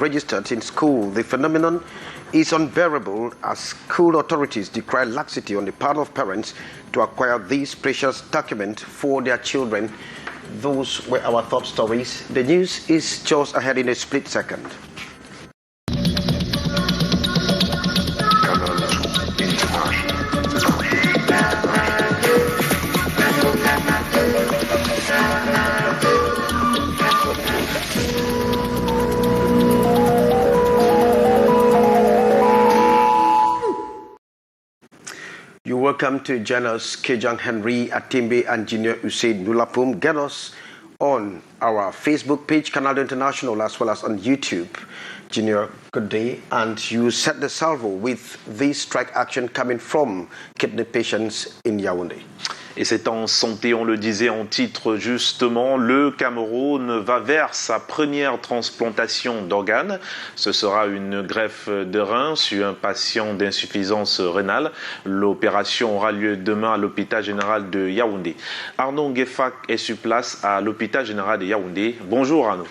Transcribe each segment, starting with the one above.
registered in school. The phenomenon is unbearable as school authorities decry laxity on the part of parents to acquire these precious documents for their children. Those were our top stories. The news is just ahead in a split second. You're welcome to join us, Kejang Henry Atimbe and Junior Usaid Nulapum. Get us on our Facebook page, Canal International, as well as on YouTube. Junior, good day. And you set the salvo with this strike action coming from kidney patients in Yaoundé. Et c'est en santé, on le disait en titre justement, le Cameroun va vers sa première transplantation d'organes. Ce sera une greffe de rein sur un patient d'insuffisance rénale. L'opération aura lieu demain à l'hôpital général de Yaoundé. Arnaud Nguefak est sur place à l'hôpital général de Yaoundé. Bonjour Arnaud.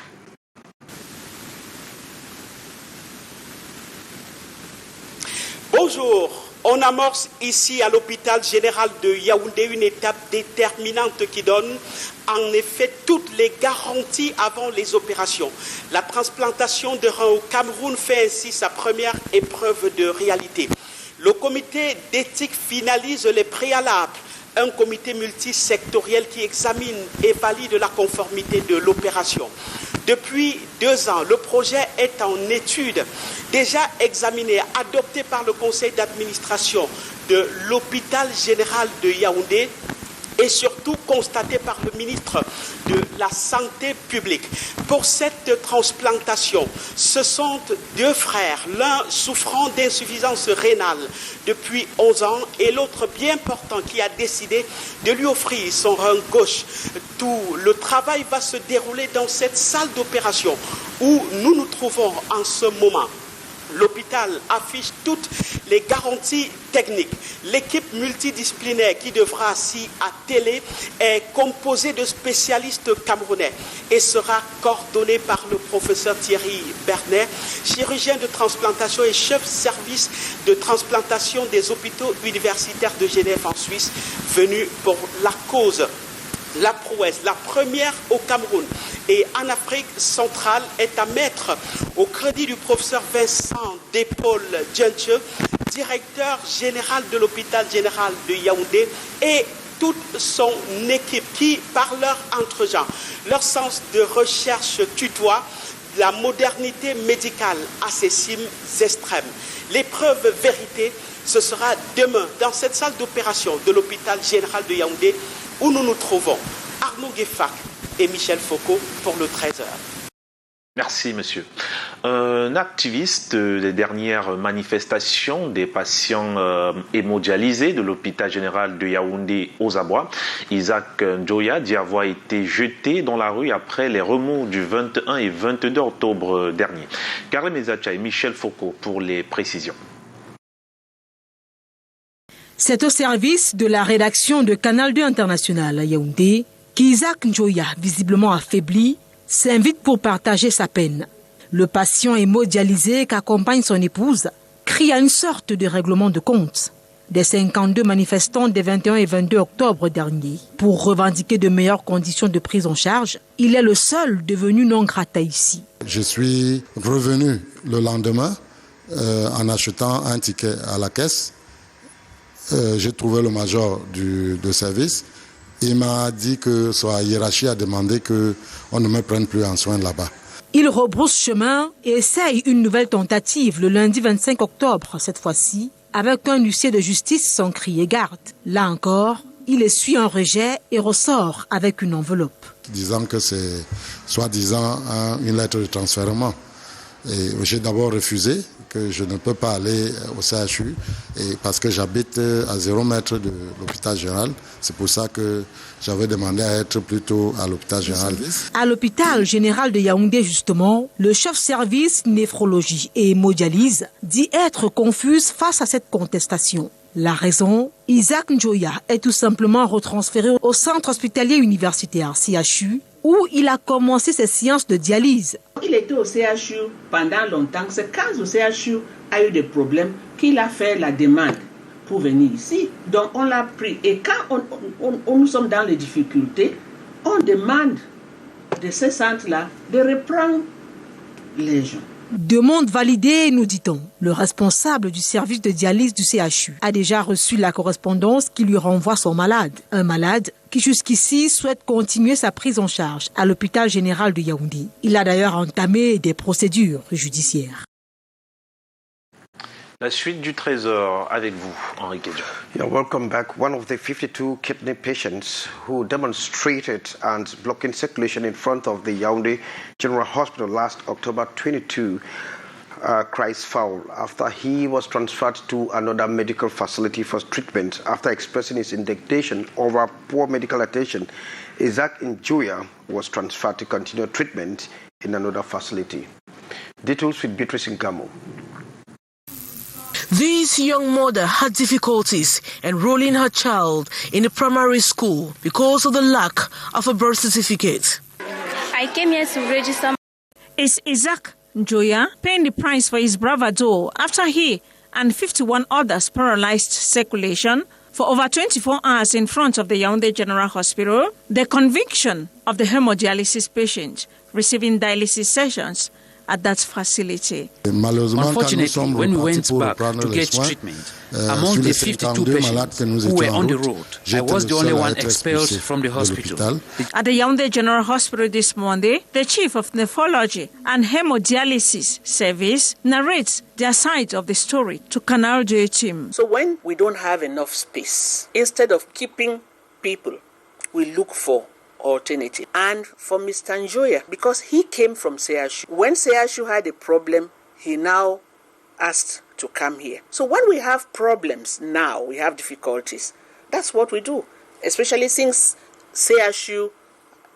Bonjour. On amorce ici à l'hôpital général de Yaoundé une étape déterminante qui donne en effet toutes les garanties avant les opérations. La transplantation de rein au Cameroun fait ainsi sa première épreuve de réalité. Le comité d'éthique finalise les préalables. Un comité multisectoriel qui examine et valide la conformité de l'opération. Depuis 2 ans, le projet est en étude, déjà examiné, adopté par le conseil d'administration de l'hôpital général de Yaoundé et surtout constaté par le ministre de la Santé publique. Pour cette transplantation, ce sont 2 frères, l'un souffrant d'insuffisance rénale depuis 11 ans et l'autre bien portant qui a décidé de lui offrir son rein gauche. Tout le travail va se dérouler dans cette salle d'opération où nous nous trouvons en ce moment. L'hôpital affiche toutes les garanties techniques. L'équipe multidisciplinaire qui devra s'y atteler est composée de spécialistes camerounais et sera coordonnée par le professeur Thierry Bernet, chirurgien de transplantation et chef service de transplantation des hôpitaux universitaires de Genève en Suisse, venu pour la cause. La prouesse, la première au Cameroun et en Afrique centrale, est à mettre au crédit du professeur Vincent Despaul Djentche, directeur général de l'hôpital général de Yaoundé, et toute son équipe qui, par leur entregent, leur sens de recherche tutoie la modernité médicale à ses cimes extrêmes. L'épreuve vérité, ce sera demain dans cette salle d'opération de l'hôpital général de Yaoundé où nous nous trouvons. Arnaud Nguefak et Michel Foucault pour le 13h. Merci, monsieur. Un activiste des dernières manifestations des patients hémodialysés de l'hôpital général de Yaoundé aux Abois, Isaac Njoya, dit avoir été jeté dans la rue après les remous du 21 et 22 octobre dernier. Karim Ezacha et Michel Foucault pour les précisions. C'est au service de la rédaction de Canal 2 International à Yaoundé qu'Isaac Njoya, visiblement affaibli, s'invite pour partager sa peine. Le patient hémodialysé qu'accompagne son épouse crie à une sorte de règlement de compte des 52 manifestants des 21 et 22 octobre dernier. Pour revendiquer de meilleures conditions de prise en charge, il est le seul devenu non grata ici. Je suis revenu le lendemain en achetant un ticket à la caisse. J'ai trouvé le major de service. Il m'a dit que sa hiérarchie a demandé qu'on ne me prenne plus en soin là-bas. Il rebrousse chemin et essaye une nouvelle tentative le lundi 25 octobre, cette fois-ci, avec un huissier de justice sans crier garde. Là encore, il essuie un rejet et ressort avec une enveloppe. Disant que c'est soi-disant une lettre de transfèrement. Et j'ai d'abord refusé que je ne peux pas aller au CHU parce que j'habite à 0 mètre de l'hôpital général. C'est pour ça que j'avais demandé à être plutôt à l'hôpital général. À l'hôpital général de Yaoundé, justement, le chef-service néphrologie et hémodialyse dit être confuse face à cette contestation. La raison, Isaac Njoya est tout simplement retransféré au centre hospitalier universitaire CHU où il a commencé ses séances de dialyse. Il était au CHU pendant longtemps. C'est quand le CHU a eu des problèmes qu'il a fait la demande pour venir ici. Donc on l'a pris. Et quand nous sommes dans les difficultés, on demande de ces centres-là de reprendre les gens. Demande validée, nous dit-on. Le responsable du service de dialyse du CHU a déjà reçu la correspondance qui lui renvoie son malade. Un malade qui jusqu'ici souhaite continuer sa prise en charge à l'hôpital général de Yaoundé. Il a d'ailleurs entamé des procédures judiciaires. La suite du Trésor avec vous, Henri Kedjan. Yeah, welcome back. One of the 52 kidney patients who demonstrated and blocking circulation in front of the Yaoundé General Hospital last October 22 cries foul after he was transferred to another medical facility for treatment after expressing his indignation over poor medical attention. Isaac Njoya was transferred to continue treatment in another facility. Details with Beatrice Ngamo. This young mother had difficulties enrolling her child in a primary school because of the lack of a birth certificate. I came here to register. Is Isaac Njoya paying the price for his bravado after he and 51 others paralyzed circulation for over 24 hours in front of the Yaoundé General Hospital? The conviction of the hemodialysis patient receiving dialysis sessions at that facility. Unfortunately, when we went back to get treatment, among the 52 patients who were on the road, I was the only one expelled from the hospital. At the Yaoundé General Hospital this Monday, the chief of nephrology and hemodialysis service narrates their side of the story to Canal J team. So when we don't have enough space, instead of keeping people, we look for alternative. And for Mr. Njoya, because he came from CHU, when CHU had a problem, he now asked to come here. So when we have problems now, we have difficulties, that's what we do. Especially since CHU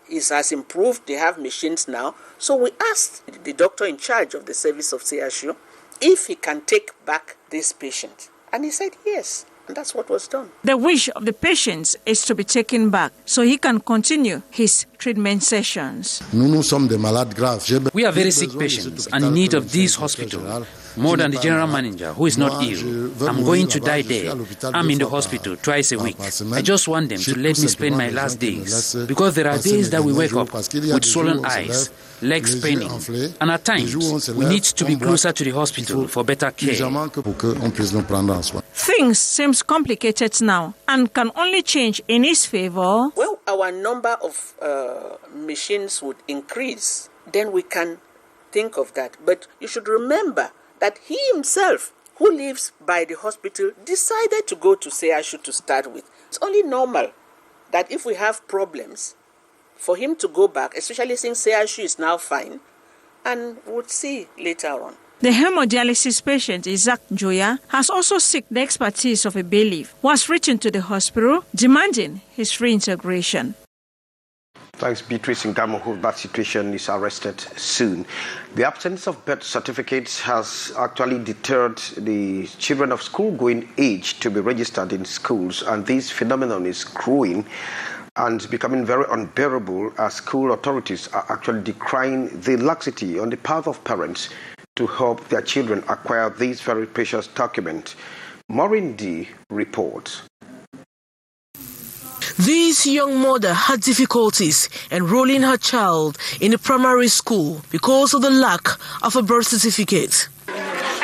has improved, they have machines now. So we asked the doctor in charge of the service of CHU if he can take back this patient. And he said yes. And that's what was done. The wish of the patient is to be taken back so he can continue his treatment sessions. We are very sick patients and in need of this hospital. More than the general manager, who is not ill. I'm going to die there. I'm in the hospital twice a week. I just want them to let me spend my last days. Because there are days that we wake up with swollen eyes, legs paining, and at times we need to be closer to the hospital for better care. Things seem complicated now and can only change in his favor. Well, our number of machines would increase. Then we can think of that. But you should remember that he himself, who lives by the hospital, decided to go to CHU to start with. It's only normal that if we have problems, for him to go back, especially since CHU is now fine, and we'll see later on. The hemodialysis patient, Isaac Njoya, has also sought the expertise of a bailiff who has written to the hospital demanding his reintegration. Thanks, Beatrice Ngamo. Hope that situation is arrested soon. The absence of birth certificates has actually deterred the children of school-going age to be registered in schools, and this phenomenon is growing and becoming very unbearable as school authorities are actually decrying the laxity on the part of parents to help their children acquire these very precious documents. Maureen D. reports. This young mother had difficulties enrolling her child in a primary school because of the lack of a birth certificate.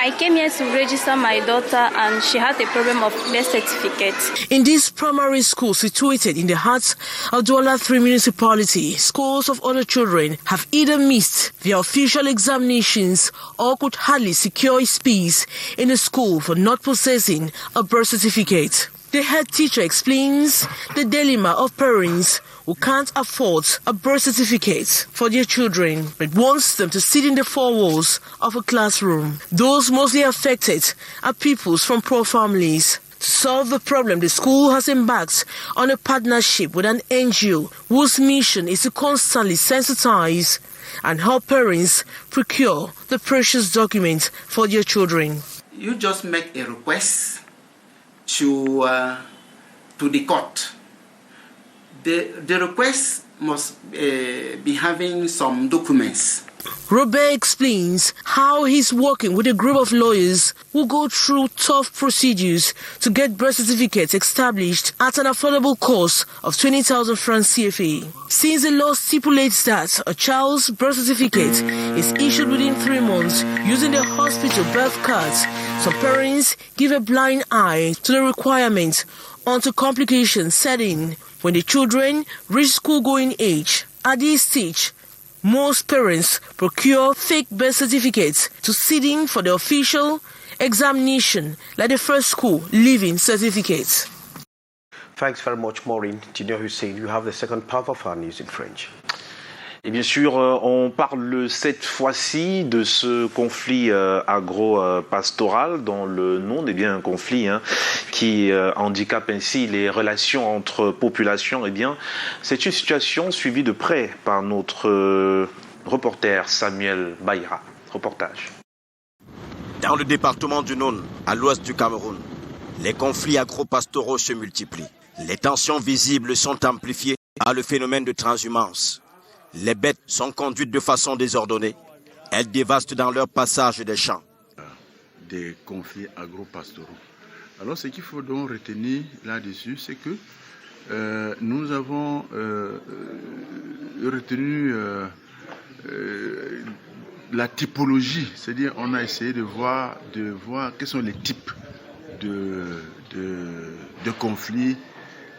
I came here to register my daughter and she had a problem of birth certificate. In this primary school situated in the heart of Douala 3 municipality, scores of other children have either missed their official examinations or could hardly secure a space in a school for not possessing a birth certificate. The head teacher explains the dilemma of parents who can't afford a birth certificate for their children but wants them to sit in the four walls of a classroom. Those mostly affected are pupils from poor families. To solve the problem, the school has embarked on a partnership with an NGO whose mission is to constantly sensitize and help parents procure the precious documents for their children. You just make a request to the court. The request must be having some documents. Robert explains how he's working with a group of lawyers who go through tough procedures to get birth certificates established at an affordable cost of 20,000 francs CFA. Since the law stipulates that a child's birth certificate is issued within 3 months using the hospital birth cards, some parents give a blind eye to the requirement until complications set in when the children reach school-going age. At this stage, most parents procure fake birth certificates to sit in for the official examination, like the first school leaving certificates. Thanks very much, Maureen. Junior Hussein, you have the second part of our news in French. Et bien sûr, on parle cette fois-ci de ce conflit agro-pastoral dont le nom est bien un conflit qui handicape ainsi les relations entre populations. Eh bien, c'est une situation suivie de près par notre reporter Samuel Bayra. Reportage. Dans le département du Nord, à l'ouest du Cameroun, les conflits agro-pastoraux se multiplient. Les tensions visibles sont amplifiées par le phénomène de transhumance. Les bêtes sont conduites de façon désordonnée. Elles dévastent dans leur passage des champs. Des conflits agro-pastoraux. Alors ce qu'il faut donc retenir là-dessus, c'est que nous avons retenu la typologie. C'est-à-dire on a essayé de voir quels sont les types de conflits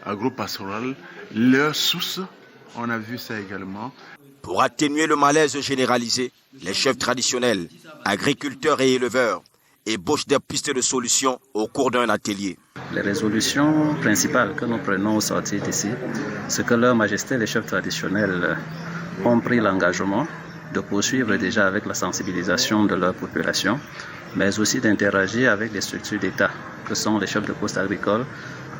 agro-pastoraux, leurs sources. On a vu ça également. Pour atténuer le malaise généralisé, les chefs traditionnels, agriculteurs et éleveurs ébauchent des pistes de solutions au cours d'un atelier. Les résolutions principales que nous prenons au sortir d'ici, c'est que Leur Majesté, les chefs traditionnels, ont pris l'engagement de poursuivre déjà avec la sensibilisation de leur population, mais aussi d'interagir avec les structures d'État, que sont les chefs de poste agricoles,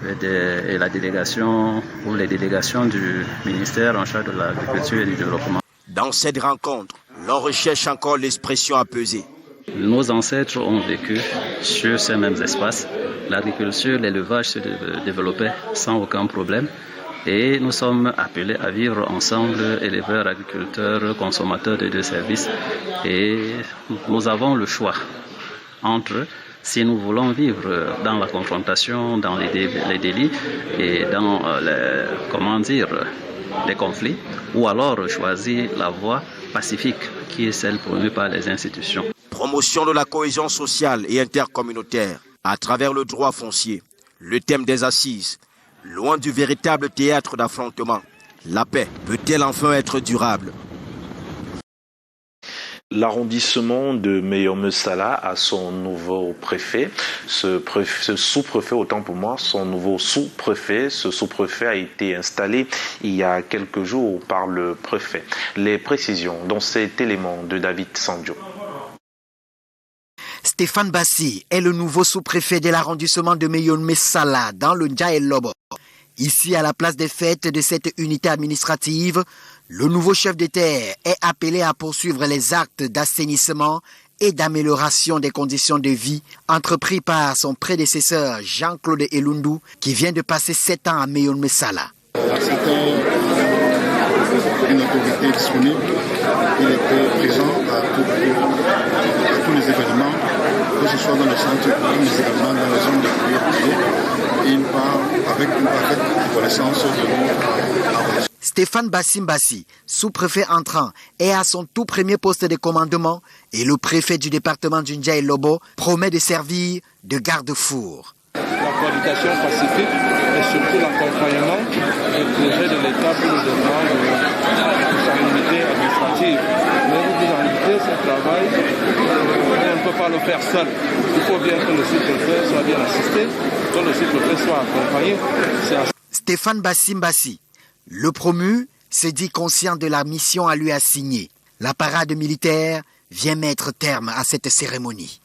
et la délégation ou les délégations du ministère en charge de l'agriculture et du développement. Dans cette rencontre, l'on recherche encore l'expression apaisée. Nos ancêtres ont vécu sur ces mêmes espaces. L'agriculture, l'élevage se développaient sans aucun problème. Et nous sommes appelés à vivre ensemble, éleveurs, agriculteurs, consommateurs de deux services. Et nous avons le choix entre si nous voulons vivre dans la confrontation, dans les délits et dans les conflits, ou alors choisir la voie pacifique qui est celle promue par les institutions. Promotion de la cohésion sociale et intercommunautaire à travers le droit foncier, le thème des assises, loin du véritable théâtre d'affrontement. La paix peut-elle enfin être durable ? L'arrondissement de Meyo-Messala a son nouveau préfet, ce sous-préfet, autant pour moi, son nouveau sous-préfet. Ce sous-préfet a été installé il y a quelques jours par le préfet. Les précisions dans cet élément de David Sandio. Stéphane Bassi est le nouveau sous-préfet de l'arrondissement de Meyo-Messala dans le Ndjaye-Lobo. Ici, à la place des fêtes de cette unité administrative, le nouveau chef de terre est appelé à poursuivre les actes d'assainissement et d'amélioration des conditions de vie entrepris par son prédécesseur Jean-Claude Elundu qui vient de passer 7 ans à Meyo-Messala. C'était une autorité disponible. Il était présent à tous les événements, que ce soit dans le centre ou les événements dans la zone de prière. Et il part avec une parfaite connaissance de nous. Stéphane Bassi, sous-préfet entrant, est à son tout premier poste de commandement et le préfet du département du Ndjaye-Lobo promet de servir de garde-four. La cohabitation pacifique et surtout l'accompagnement des projets de l'État pour le développement de sa unité administrative. Mais vous en réalité, ce travail, on ne peut pas le faire seul. Il faut bien que le sous-préfet soit bien assisté, que le sous-préfet soit accompagné. Stéphane Bassi, le promu se dit conscient de la mission à lui assigner. La parade militaire vient mettre terme à cette cérémonie.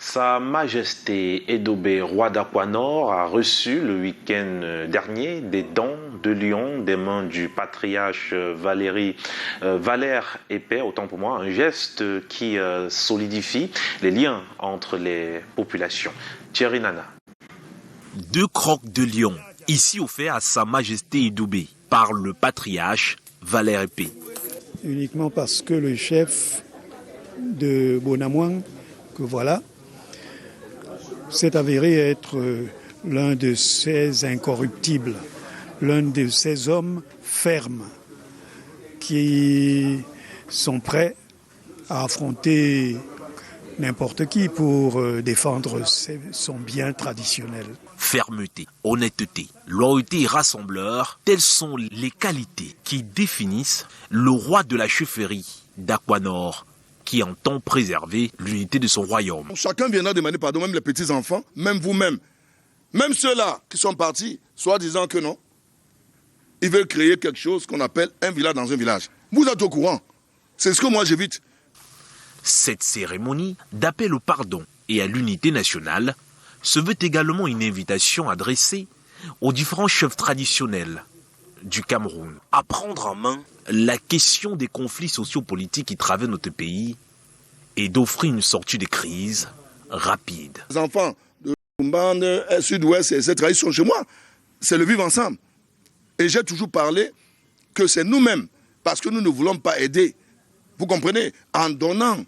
Sa Majesté Edobé, roi d'Aquanor, a reçu le week-end dernier des dons de lions des mains du patriarche Valère Épais, autant pour moi, un geste qui solidifie les liens entre les populations. Thierry Nana. 2 crocs de lion, ici offerts à Sa Majesté Edobé. par le patriarche Valère Épée. Uniquement parce que le chef de Bonamouang, que voilà, s'est avéré être l'un de ces incorruptibles, l'un de ces hommes fermes qui sont prêts à affronter n'importe qui pour défendre son bien traditionnel. Fermeté, honnêteté, loyauté et rassembleur, telles sont les qualités qui définissent le roi de la chefferie d'Aquanor, qui entend préserver l'unité de son royaume. Chacun viendra demander pardon, même les petits-enfants, même vous-même. Même ceux-là qui sont partis, soit disant que non, ils veulent créer quelque chose qu'on appelle un village dans un village. Vous êtes au courant. C'est ce que moi j'évite. Cette cérémonie d'appel au pardon et à l'unité nationale se veut également une invitation adressée aux différents chefs traditionnels du Cameroun à prendre en main la question des conflits sociopolitiques qui traversent notre pays et d'offrir une sortie de crise rapide. Les enfants de Kumbane, Sud-Ouest, etc., ils sont chez moi. C'est le vivre ensemble. Et j'ai toujours parlé que c'est nous-mêmes, parce que nous ne voulons pas aider, vous comprenez, en donnant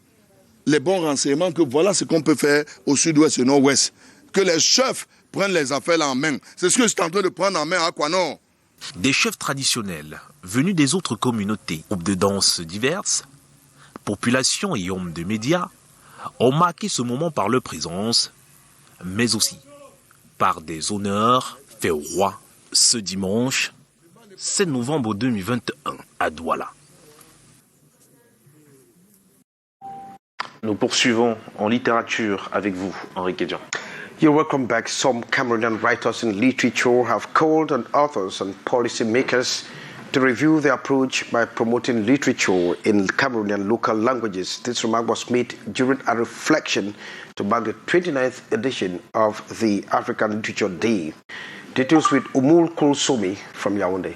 les bons renseignements que voilà ce qu'on peut faire au Sud-Ouest et au Nord-Ouest. Que les chefs prennent les affaires en main. C'est ce que je suis en train de prendre en main à Aquanor. Des chefs traditionnels venus des autres communautés, groupes de danse diverses, populations et hommes de médias ont marqué ce moment par leur présence, mais aussi par des honneurs faits au roi ce dimanche 7 novembre 2021 à Douala. Nous poursuivons en littérature avec vous, Henri Kedjan. You're welcome back. Some Cameroonian writers in literature have called on authors and policymakers to review their approach by promoting literature in Cameroonian local languages. This remark was made during a reflection to mark the 29th edition of the African Literature Day. Details with Umul Kulsumi from Yaoundé.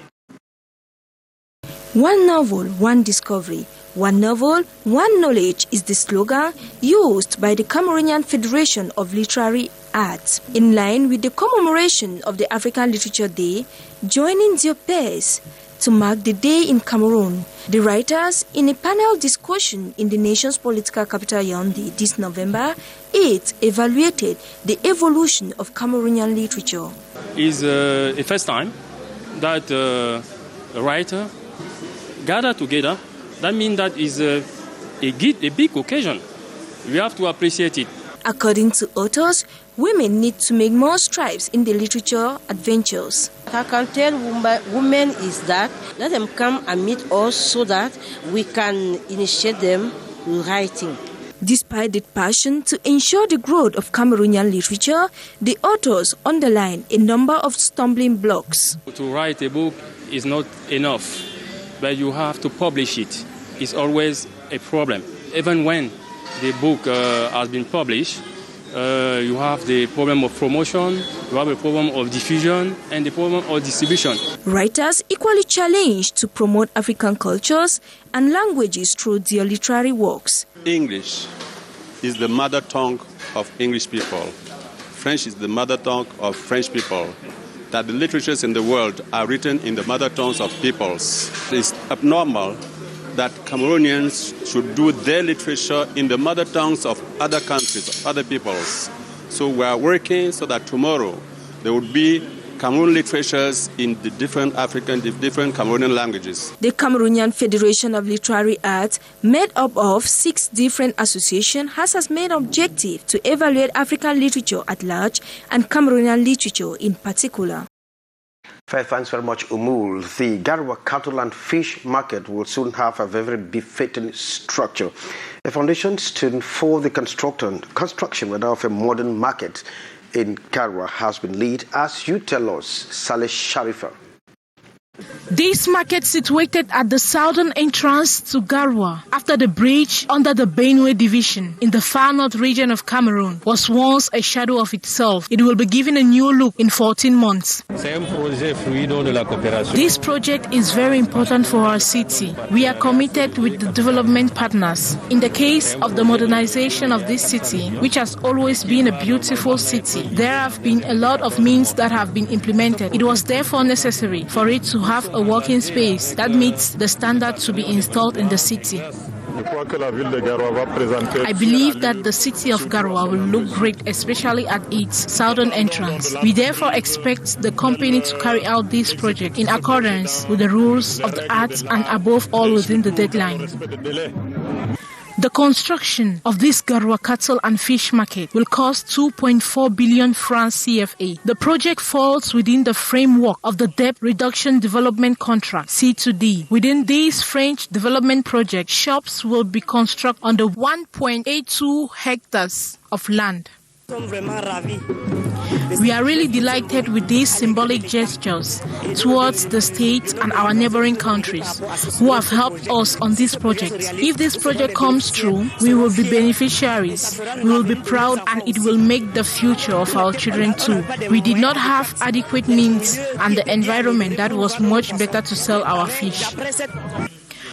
One novel, one discovery. One novel, one knowledge is the slogan used by the Cameroonian Federation of Literary Arts. In line with the commemoration of the African Literature Day, joining their peers to mark the day in Cameroon, the writers, in a panel discussion in the nation's political capital Yaoundé this November 8, evaluated the evolution of Cameroonian literature. It's the first time that a writer gathered together. That means that is a big occasion. We have to appreciate it. According to authors, women need to make more strides in the literature adventures. I can tell women is that let them come and meet us so that we can initiate them in writing. Despite the passion to ensure the growth of Cameroonian literature, the authors underline a number of stumbling blocks. To write a book is not enough, but you have to publish it. It's always a problem. Even when the book has been published, you have the problem of promotion, you have the problem of diffusion, and the problem of distribution. Writers equally challenged to promote African cultures and languages through their literary works. English is the mother tongue of English people. French is the mother tongue of French people. That the literatures in the world are written in the mother tongues of peoples. It's abnormal that Cameroonians should do their literature in the mother tongues of other countries, of other peoples. So we are working so that tomorrow there will be Cameroon literatures in the different Cameroonian languages. The Cameroonian Federation of Literary Arts, made up of 6 different associations, has as main objective to evaluate African literature at large and Cameroonian literature in particular. Thanks very much, Umul. The Garwa Cattle and Fish Market will soon have a very befitting structure. A foundation stone for the construction of a modern market in Garwa has been laid, as you tell us, Saleh Sharifa. This market, situated at the southern entrance to Garwa, after the bridge under the Benue division in the far north region of Cameroon, was once a shadow of itself. It will be given a new look in 14 months. This project is very important for our city. We are committed with the development partners. In the case of the modernization of this city, which has always been a beautiful city, there have been a lot of means that have been implemented. It was therefore necessary for it to have a working space that meets the standard to be installed in the city. I believe that the city of Garoua will look great, especially at its southern entrance. We therefore expect the company to carry out this project in accordance with the rules of the art and above all within the deadline. The construction of this Garoua cattle and fish market will cost 2.4 billion francs CFA. The project falls within the framework of the Debt Reduction Development Contract, C2D. Within this French development project, shops will be constructed on the 1.82 hectares of land. We are really delighted with these symbolic gestures towards the state and our neighboring countries who have helped us on this project. If this project comes true, we will be beneficiaries. We will be proud and it will make the future of our children too. We did not have adequate means and the environment that was much better to sell our fish.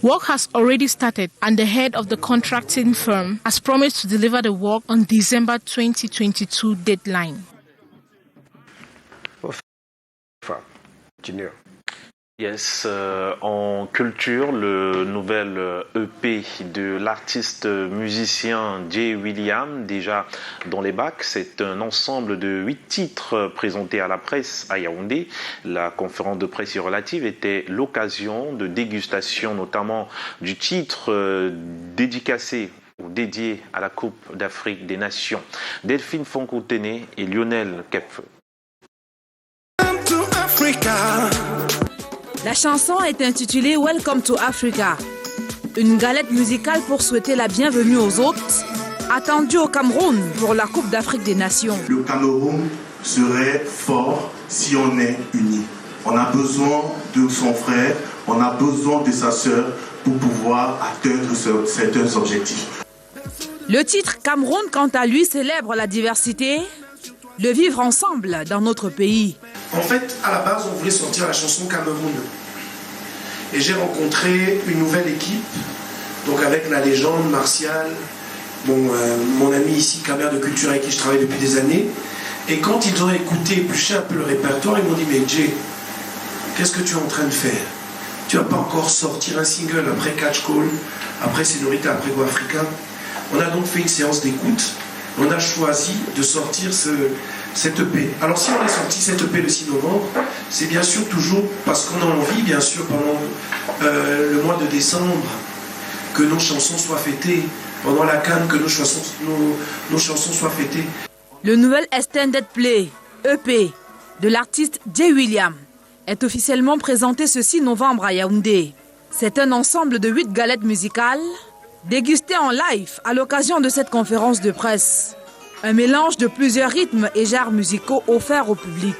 Work has already started and the head of the contracting firm has promised to deliver the work on December 2022 deadline. Junior. Yes, en culture, le nouvel EP de l'artiste musicien Jay William, déjà dans les bacs, c'est un ensemble de 8 titres présentés à la presse à Yaoundé. La conférence de presse relative était l'occasion de dégustation notamment du titre dédicacé ou dédié à la Coupe d'Afrique des Nations. Delphine Fonkotene et Lionel Kepfeu. La chanson est intitulée Welcome to Africa, une galette musicale pour souhaiter la bienvenue aux hôtes, attendus au Cameroun pour la Coupe d'Afrique des Nations. Le Cameroun serait fort si on est unis. On a besoin de son frère, on a besoin de sa sœur pour pouvoir atteindre certains objectifs. Le titre Cameroun, quant à lui, célèbre la diversité, le vivre ensemble dans notre pays. En fait, à la base, on voulait sortir la chanson Cameroun. Et j'ai rencontré une nouvelle équipe, donc avec la légende Martial, mon ami ici, Camer de Culture, avec qui je travaille depuis des années. Et quand ils ont écouté, épluché un peu le répertoire, ils m'ont dit « Mais Jay, qu'est-ce que tu es en train de faire? Tu vas pas encore sortir un single après Catch Call, après Senorita, après Go Africa ?» On a donc fait une séance d'écoute. On a choisi de sortir cette EP. Alors si on a sorti cette EP le 6 novembre, c'est bien sûr toujours parce qu'on a envie, bien sûr, pendant le mois de décembre, que nos chansons soient fêtées, pendant la CAN, que nos chansons soient fêtées. Le nouvel Extended Play, EP, de l'artiste Jay William, est officiellement présenté ce 6 novembre à Yaoundé. C'est un ensemble de 8 galettes musicales, dégusté en live à l'occasion de cette conférence de presse. Un mélange de plusieurs rythmes et genres musicaux offerts au public.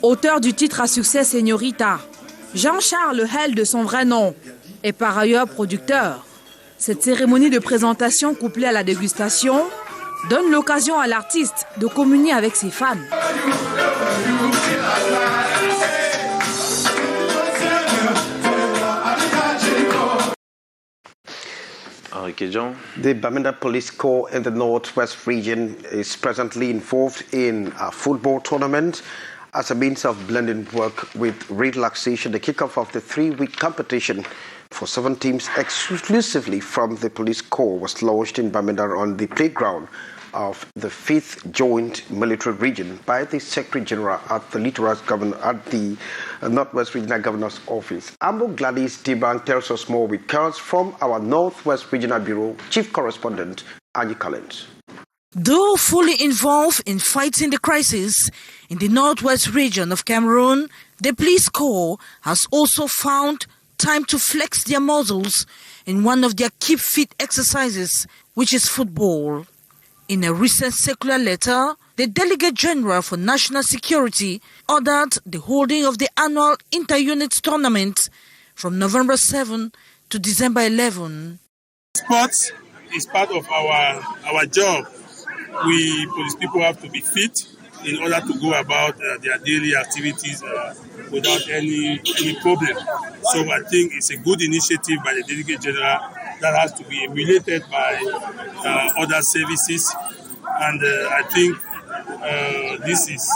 Auteur du titre à succès Senorita, Jean-Charles Hell de son vrai nom est par ailleurs producteur. Cette cérémonie de présentation couplée à la dégustation donne l'occasion à l'artiste de communier avec ses fans. The Bamenda Police Corps in the Northwest region is presently involved in a football tournament as a means of blending work with relaxation. The kickoff of the 3-week competition for 7 teams exclusively from the police corps was launched in Bamenda on the playground of the 5th Joint Military Region by the Secretary General at the Northwest Regional Governor's Office. Ambo Gladys Dibang tells us more with cards from our Northwest Regional Bureau Chief Correspondent Angie Collins. Though fully involved in fighting the crisis in the Northwest region of Cameroon, the police corps has also found time to flex their muscles in one of their keep fit exercises, which is football. In a recent circular letter, the Delegate General for National Security ordered the holding of the annual inter-unit tournament from November 7 to December 11. Sports is part of our job. We police people have to be fit in order to go about their daily activities without any problem. So I think it's a good initiative by the Delegate General that has to be emulated by other services. And I think This is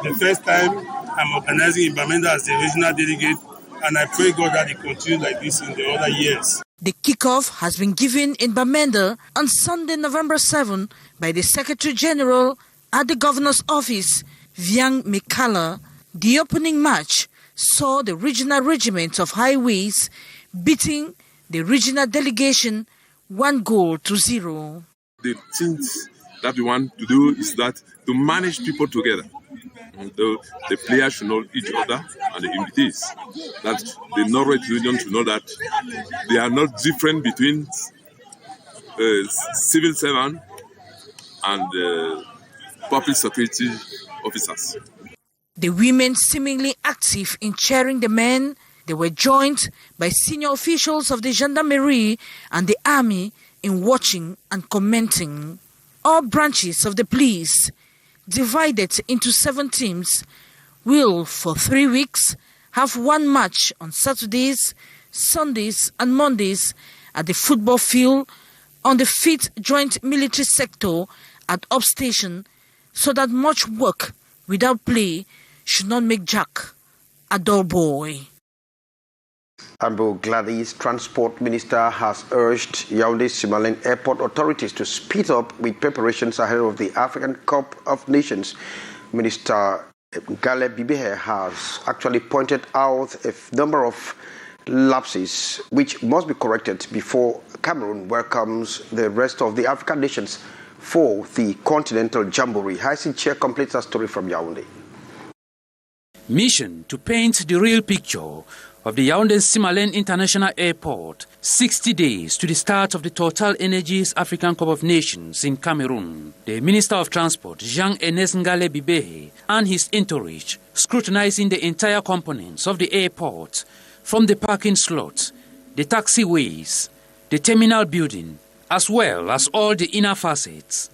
the first time I'm organizing in Bamenda as the regional delegate, and I pray God that it continues like this in the other years. The kickoff has been given in Bamenda on Sunday, November 7, by the Secretary General at the Governor's Office, Viang Mekala. The opening match saw the regional regiment of highways beating the regional delegation 1-0. The things that we want to do is that to manage people together. The players should know each other and the invitees. That the Norwich region should know that they are not different between civil servant and public security officers. The women seemingly active in cheering the men. They were joined by senior officials of the gendarmerie and the army in watching and commenting. All branches of the police, divided into 7 teams, will for 3 weeks have one match on Saturdays, Sundays and Mondays at the football field on the 5th Joint Military Sector at Up Station, so that much work without play should not make Jack a dull boy. Ambo Gladys, Transport Minister, has urged Yaoundé-Simalène Airport authorities to speed up with preparations ahead of the African Cup of Nations. Minister Gale Bibehe has actually pointed out a number of lapses which must be corrected before Cameroon welcomes the rest of the African nations for the Continental Jamboree. Hyacinth Chair completes a story from Yaoundé. Mission to paint the real picture of the Yaoundé-Simalène International Airport, 60 days to the start of the Total Energies African Cup of Nations in Cameroon. The Minister of Transport, Jean-Ernest Ngale Bibehe, and his entourage, scrutinizing the entire components of the airport, from the parking slot, the taxiways, the terminal building, as well as all the inner facets.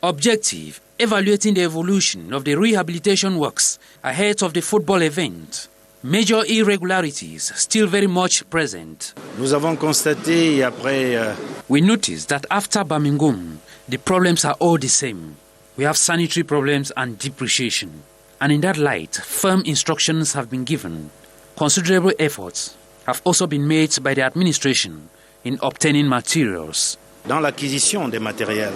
Objective, evaluating the evolution of the rehabilitation works ahead of the football event. Major irregularities still very much present. Nous avons constaté après. We noticed that after Bamingum, the problems are all the same. We have sanitary problems and depreciation. And in that light, firm instructions have been given. Considerable efforts have also been made by the administration in obtaining materials. Dans l'acquisition des matériels.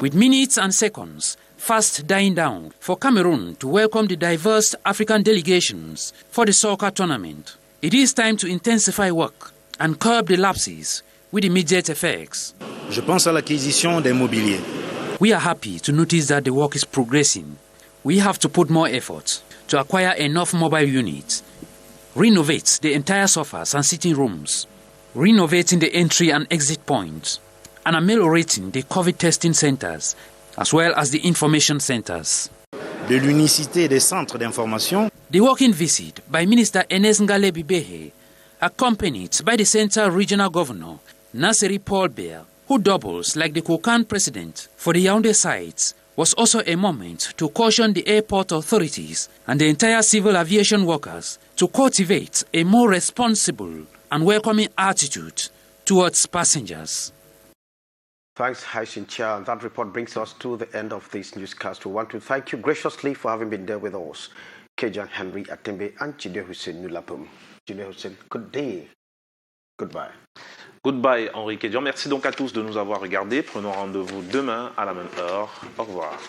With minutes and seconds fast dying down for Cameroon to welcome the diverse African delegations for the soccer tournament, it is time to intensify work and curb the lapses with immediate effects. Je pense à l'acquisition des mobiliers. We are happy to notice that the work is progressing. We have to put more effort to acquire enough mobile units, renovate the entire sofas and sitting rooms, renovating the entry and exit points, and ameliorating the COVID testing centers, as well as the information centers. De l'unicité des centres d'information. The working visit by Minister Ernest Ngale Bibehe, accompanied by the Central Regional Governor, Nasseri Paul Bear, who doubles like the Kokan president for the Yaoundé sites, was also a moment to caution the airport authorities and the entire civil aviation workers to cultivate a more responsible and welcoming attitude towards passengers. Thanks, Hyacinth Chair. That report brings us to the end of this newscast. We want to thank you graciously for having been there with us. Kejang Henry Atembe and Junior Hussein Nulapum. Junior Hussein, good day. Goodbye. Goodbye, Henri Kédian. Merci donc à tous de nous avoir regardés. Prenons rendez-vous demain à la même heure. Au revoir.